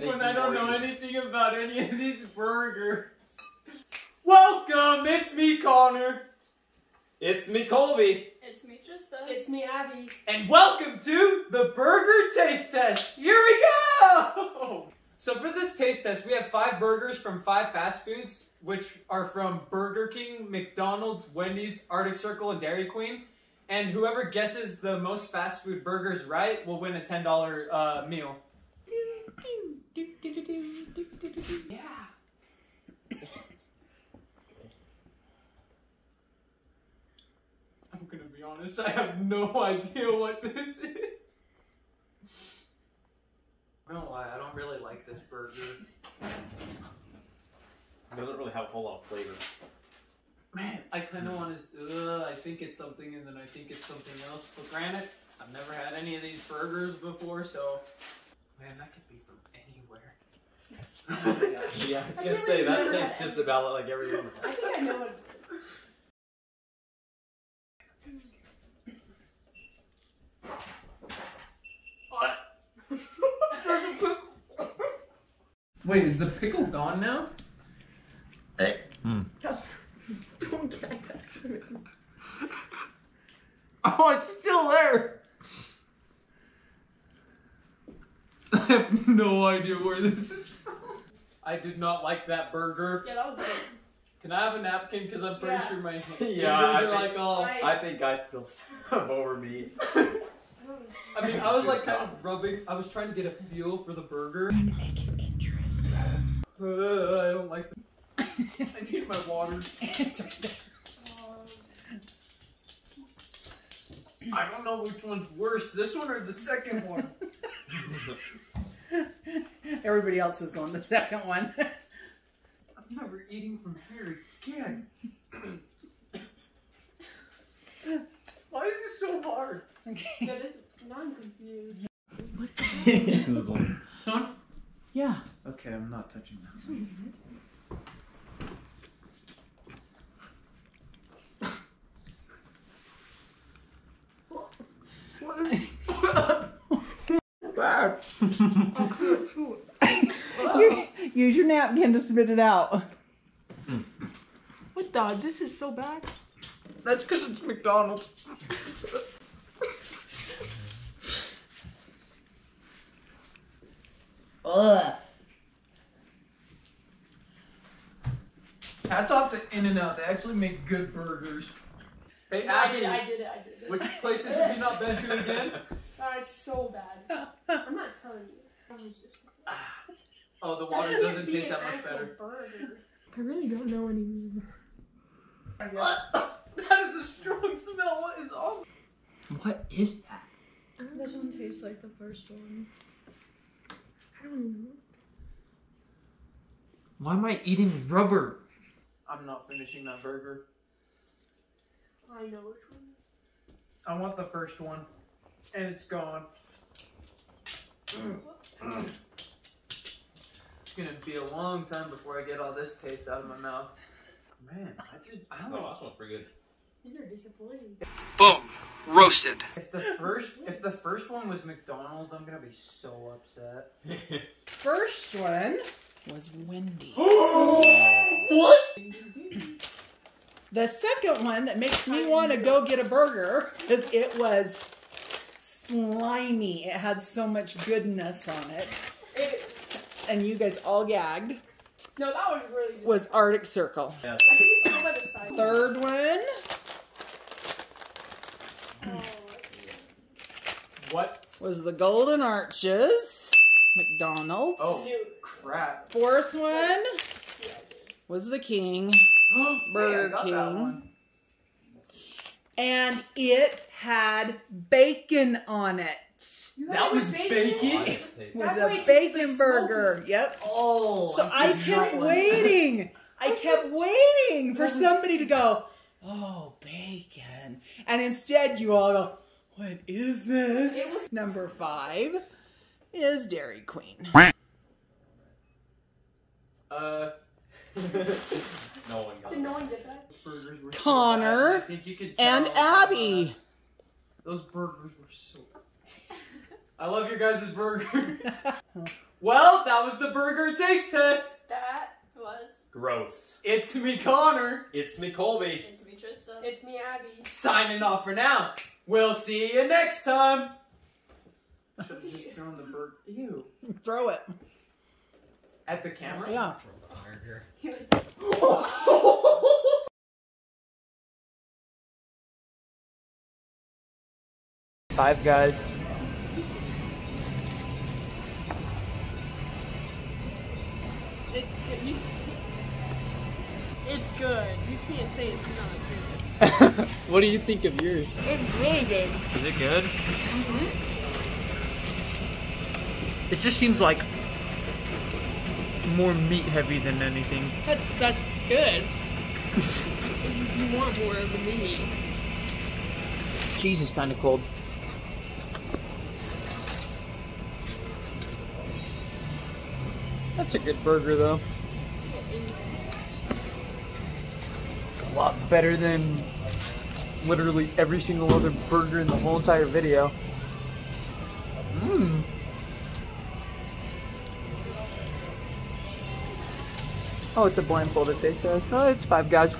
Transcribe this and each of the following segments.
doing when I don't know anything about any of these burgers? Welcome! It's me, Konnor. It's me, Kolby. It's me, Trista. It's me, Abby. And welcome to the Burger Taste Test. Here we go! So for this taste test, we have 5 burgers from 5 fast foods, which are from Burger King, McDonald's, Wendy's, Arctic Circle, and Dairy Queen. And whoever guesses the most fast food burgers right will win a $10 meal. Yeah. I'm gonna be honest, I have no idea what this is. I'm not gonna lie, I don't really like this burger. It doesn't really have a whole lot of flavor. Man, I kind of want to, I think it's something and then I think it's something else. But granted, I've never had any of these burgers before, so, man, that could be from anywhere. Yeah, I was gonna say, that tastes just about like every one of them. I think I know what it is. Wait, is the pickle gone now? Don't gag us. Oh, it's still there! I have no idea where this is from. I did not like that burger. Yeah, that was good. Can I have a napkin? Because I'm pretty sure my fingers Yeah, are like all... I think I spilled stuff over me. I mean, I was like kind of rubbing. I was trying to get a feel for the burger. Trying to make it interesting. I don't like them. I need my water. It's right there. I don't know which one's worse, this one or the second one. Everybody else is going the second one. I'm never eating from here again. Why is this so hard? Okay. Yeah, now I'm confused. This one. Sean? Yeah. Okay, I'm not touching that. Bad. Use your napkin to spit it out. What the? This is so bad. That's because it's McDonald's. Ugh. Hats off to In-N-Out. They actually make good burgers. Hey, Abby. I did it. Which places have you not been to again? That is so bad. I'm not telling you. That was just... Oh, the water doesn't taste that much better. Burger. I really don't know anymore. That is a strong smell. What is all? What is that? This one tastes like the first one. I don't know. Why am I eating rubber? I'm not finishing that burger. I know which one. I want the first one. And it's gone. It's gonna be a long time before I get all this taste out of my mouth. Man, I Oh, don't. that one's pretty good. These are disappointing. Boom, roasted. If the first one was McDonald's, I'm gonna be so upset. First one was Wendy's. What? The second one that makes me want to go get a burger because it was slimy. It had so much goodness on it. And you guys all gagged. No, that was really good. Was Arctic Circle. Yes. I think it's still by the side. Third one. What? Was the Golden Arches. McDonald's. Oh, crap. Fourth one was the King. Burger King. And it had bacon on it. That was bacon? It was a bacon burger. Yep. Oh. So I kept waiting. I kept waiting for somebody to go, oh, bacon. And instead you all go, what is this? Number 5 is Dairy Queen. No one got Did no one get that? Burgers were Konnor so bad. I think you could and tell, Abby. those burgers were so... I love your guys' burgers. Well, that was the burger taste test. That was. Gross. It's me, Konnor. It's me, Kolby. It's me, Trista. It's me, Abby. Signing off for now. We'll see you next time. Should have just thrown the burger. Ew. Throw it. At the camera? Yeah. Five Guys. It's good. It's good. You can't say it's not good. What do you think of yours? It's really good. Is it good? Mm-hmm. It just seems like more meat heavy than anything. That's good. You want more of the meat. Cheese is kind of cold. That's a good burger though. A lot better than literally every single other burger in the whole entire video. Mmm. Oh, it's a blindfolded taste test. Oh, it's Five Guys.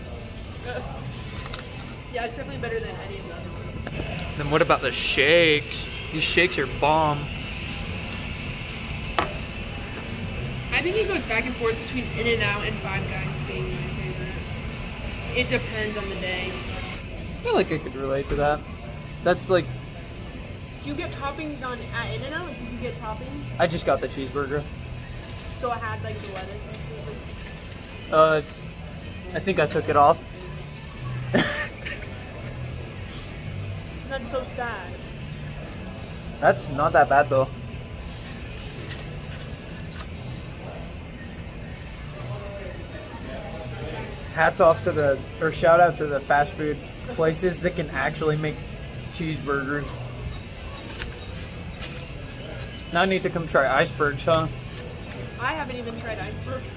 Yeah, it's definitely better than any of the other ones. Then what about the shakes? These shakes are bomb. I think it goes back and forth between In-N-Out and Five Guys being my favorite. It depends on the day. I feel like I could relate to that. That's like, Do you get toppings at In-N-Out? Did you get toppings? I just got the cheeseburger. So it had like the lettuce and stuff. I think I took it off. That's so sad. That's not that bad though. Hats off to shout out to the fast food places that can actually make cheeseburgers. Now I need to come try icebergs, huh? I haven't even tried icebergs.